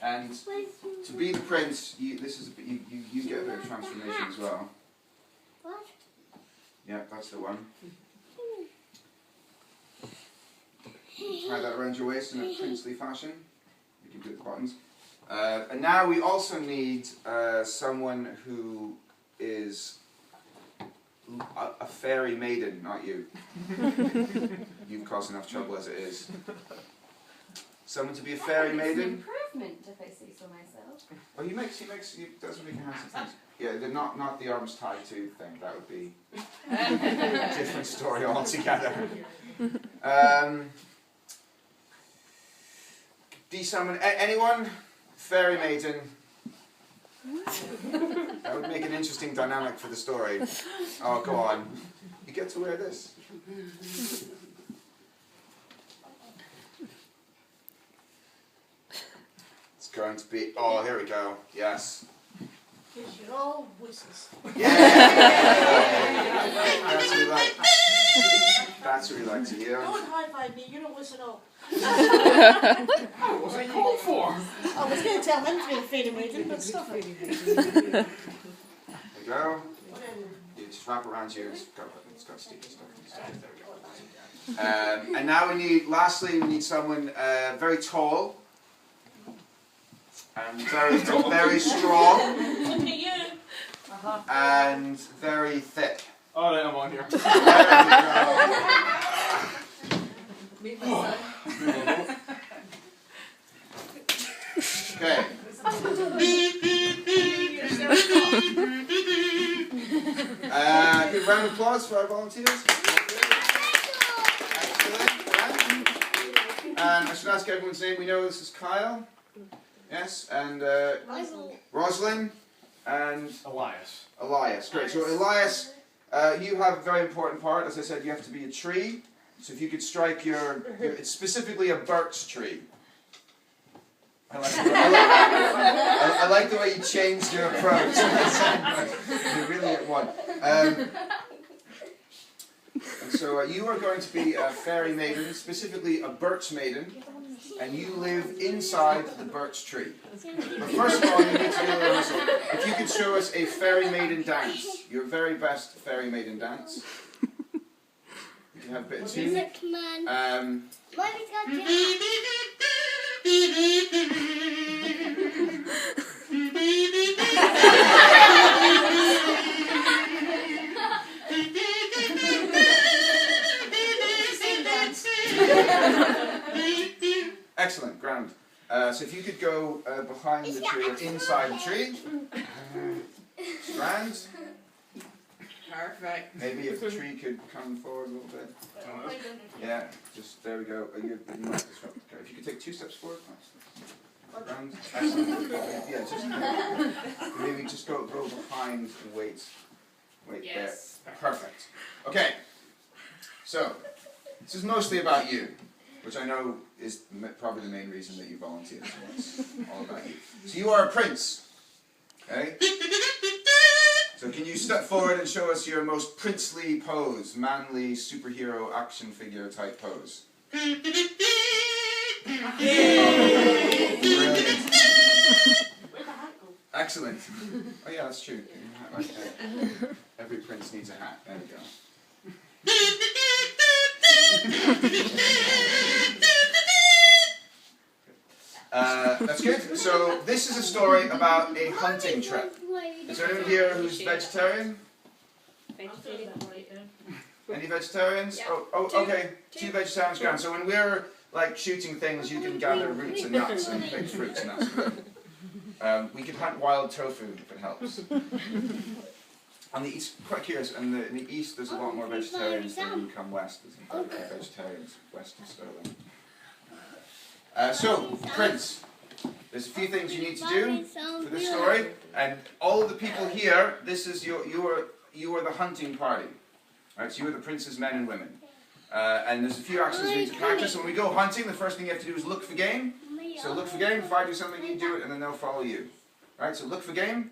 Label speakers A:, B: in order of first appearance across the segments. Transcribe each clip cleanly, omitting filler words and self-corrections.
A: And to be the prince, you get a bit of transformation as well.
B: What?
A: Yeah, that's the one. Tie that around your waist in a princely fashion. You can do it with the buttons. And now we also need someone who is a fairy maiden, not you. You've caused enough trouble as it is. Someone to be a fairy maiden.
C: An improvement, if I say so myself.
A: Well, he does make handsome things. Yeah, not the arms tied to thing. That would be a different story altogether. Be someone, anyone? Fairy maiden. That would make an interesting dynamic for the story. Oh, go on. You get to wear this. It's going to be, oh, here we go. Yes.
B: Because you're all wusses.
A: Yeah! That's what we like. That's what we like to hear.
B: Don't high-five me, you don't wuss at all.
D: What was I called for?
B: I was going to tell him to be a fairy maiden, but stop it.
A: There you go. You just wrap around you. It's got sticky stuff. There we go. And now lastly, we need someone very tall and very strong
B: Look at you.
A: and very thick.
D: All right, I'm on here.
C: Meet my son.
A: Okay. Good round of applause for our volunteers. Excellent. And I should ask everyone's name. We know this is Kyle. Yes, and Rosalind and
D: Elias.
A: Great. So Elias, you have a very important part. As I said, you have to be a tree. So if you could strike it's specifically a birch tree. I like the way you changed your approach. You're really at one. And so you are going to be a fairy maiden, specifically a birch maiden, and you live inside the birch tree. But first of all, you need to do a rehearsal. If you could show us a fairy maiden dance, your very best fairy maiden dance. You can have a bit of tune. Excellent, grand. So if you could go behind the tree or inside the tree, grand.
C: Perfect.
A: Maybe if the tree could come forward a little bit. Yeah, just there we go. You might disrupt. Okay. If you could take 2 steps forward, grand. Excellent. Yeah, just maybe just go behind and wait
C: Yes.
A: there. Perfect. Okay. So this is mostly about you, which I know is probably the main reason that you volunteered. So it's all about you. So you are a prince. Okay. So can you step forward and show us your most princely pose, manly superhero action figure type pose? Brilliant. Excellent. Oh yeah, that's true. Like every prince needs a hat. There we go. That's good. So this is a story about a hunting trip. Is there anyone here who's vegetarian? Any vegetarians?
C: Yeah.
A: Oh, okay. 2 vegetarians ground. So when we're like shooting things, you can gather roots and nuts and pick fruits and nuts. We could hunt wild tofu if it helps. On the east, quite curious. In the east, there's a lot more vegetarians than when you come west. There's vegetarians west of Stirling. So, Prince, there's a few things you need to do for this story, and all of the people here, this is you are the hunting party, right? So you are the prince's men and women, and there's a few actions you need to practice. So when we go hunting, the first thing you have to do is look for game. So look for game. If I do something, you do it, and then they'll follow you, right? So look for game.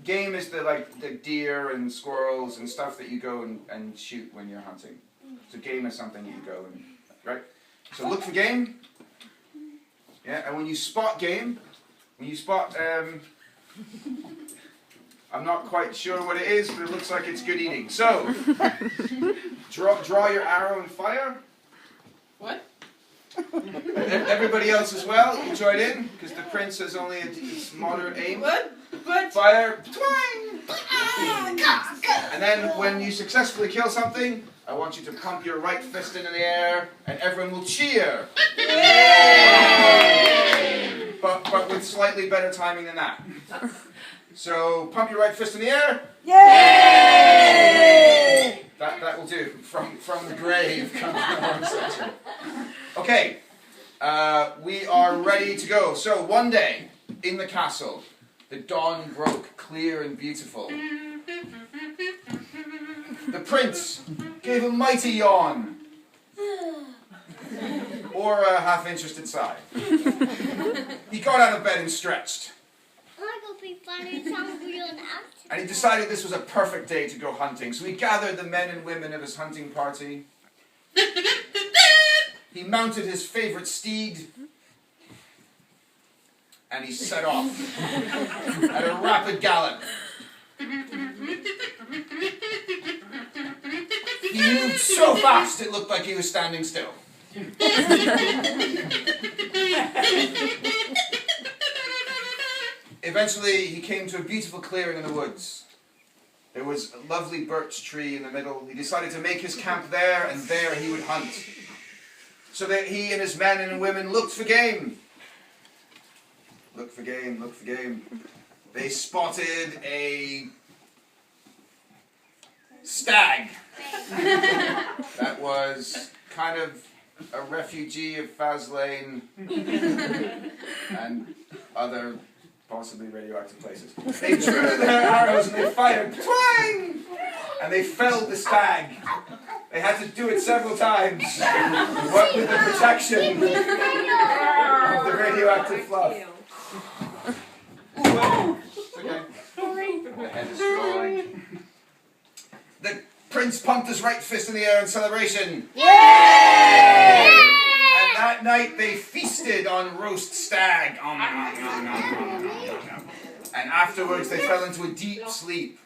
A: Game is the deer and squirrels and stuff that you go and shoot when you're hunting. So game is something that you go and right. So look for game. Yeah, and when you spot game, when you spot, I'm not quite sure what it is, but it looks like it's good eating. So, draw your arrow and fire.
C: What?
A: Everybody else as well, you join in, because the prince has only a moderate aim.
C: What?
A: Fire. Twang! And then when you successfully kill something, I want you to pump your right fist into the air, and everyone will cheer. But with slightly better timing than that. So pump your right fist in the air.
B: Yay!
A: That will do. From the grave comes the horn section. Okay, we are ready to go. So one day in the castle, the dawn broke clear and beautiful. The prince gave a mighty yawn, or a half-interested sigh. He got out of bed and stretched. And he decided this was a perfect day to go hunting. So he gathered the men and women of his hunting party. He mounted his favorite steed. And he set off at a rapid gallop. He moved so fast it looked like he was standing still. Eventually, he came to a beautiful clearing in the woods. There was a lovely birch tree in the middle. He decided to make his camp there, and there he would hunt. So that he and his men and women looked for game. Look for game, look for game. They spotted a stag. That was kind of a refugee of Faslane and other possibly radioactive places. They drew their arrows and they fired, twang! And they felled the stag. They had to do it several times, but with the protection of the radioactive fluff. Okay. The head is drawing. The prince pumped his right fist in the air in celebration. Yay! And that night they feasted on roast stag. And afterwards they fell into a deep sleep.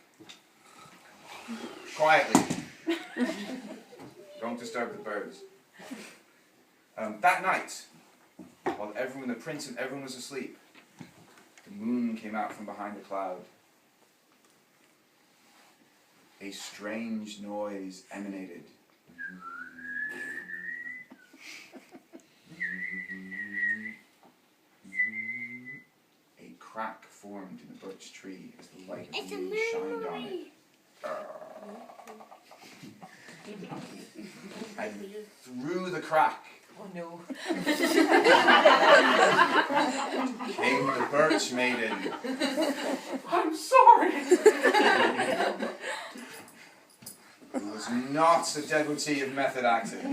A: Quietly. Don't disturb the birds. That night, while the prince and everyone was asleep, the moon came out from behind a cloud. A strange noise emanated. A crack formed in the birch tree as the light of the moon shined on it. And through the crack came the birch maiden.
D: I'm sorry.
A: Who was not a devotee of method acting.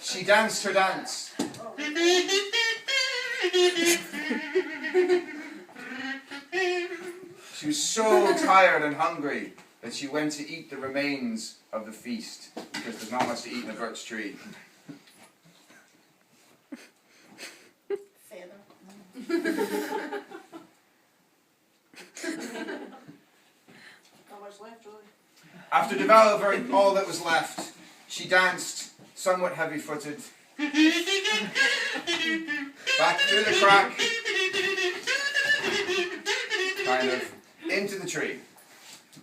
A: She danced her dance. She was so tired and hungry that she went to eat the remains of the feast, because there's not much to eat in a birch tree. After devouring all that was left, she danced, somewhat heavy-footed, back through the crack, kind of, into the tree.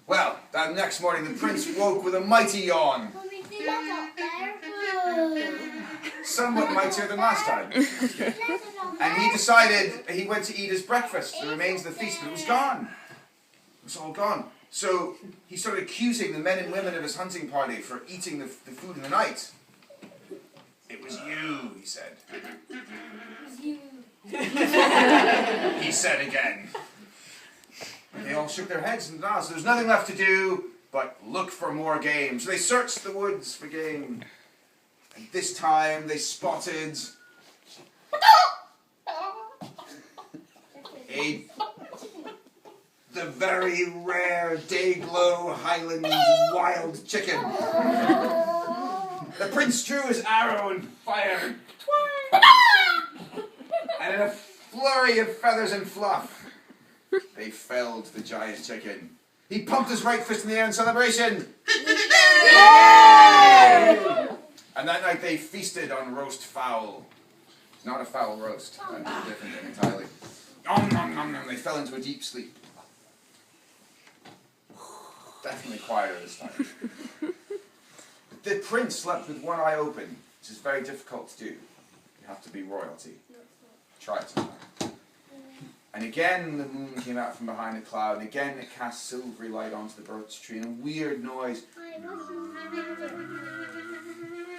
A: Well, that next morning the prince woke with a mighty yawn. Somewhat mightier than last time. And he decided he went to eat his breakfast, the remains of the feast, but it was gone. It was all gone. So he started accusing the men and women of his hunting party for eating the food in the night. It was you, he said. He said again. And they all shook their heads and so there's nothing left to do but look for more game. So they searched the woods for game. And this time they spotted the very rare day-glow Highland wild chicken. The prince drew his arrow and fired. flurry of feathers and fluff, they felled the giant chicken. He pumped his right fist in the air in celebration. And that night they feasted on roast fowl. It's not a fowl roast. That's a different thing entirely. Nom, nom, nom, nom. They fell into a deep sleep. Definitely quieter this time. The prince slept with one eye open, which is very difficult to do. You have to be royalty. Try it sometime. And again the moon came out from behind a cloud, and again it cast silvery light onto the birch tree, and a weird noise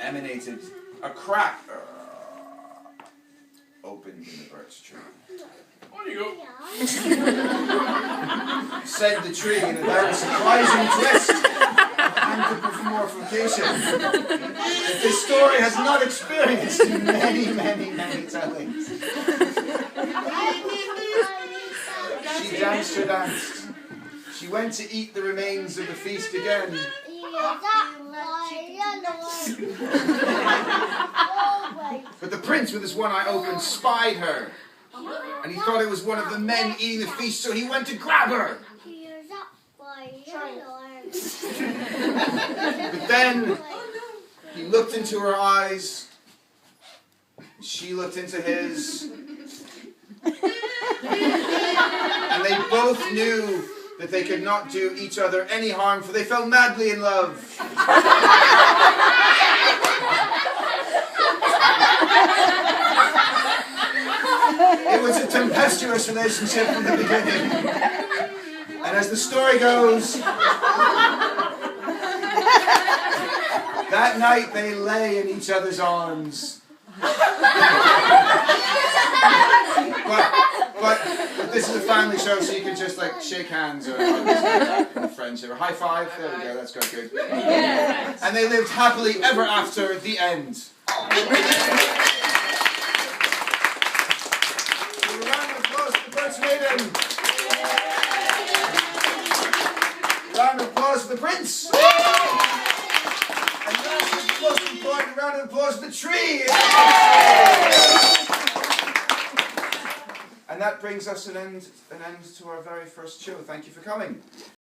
A: emanated. A crack opened in the birch tree.
D: On you go.
A: Said the tree in a very surprising twist of anthropomorphication that this story has not experienced in many, many, many tellings. She danced her dance. She went to eat the remains of the feast again. But the prince, with his one eye open, spied her. And he thought it was one of the men eating the feast, so he went to grab her. But then he looked into her eyes. She looked into his. And they both knew that they could not do each other any harm, for they fell madly in love. It was a tempestuous relationship from the beginning. And as the story goes, that night they lay in each other's arms. But this is a family show, so you can just like shake hands or friendship or high five. There we go, that's quite good. And they lived happily ever after at the end. A round of applause for the Birch Maiden. A round of applause for the prince. And last but most important, a round of applause for the tree. And that brings us an end to our very first show. Thank you for coming.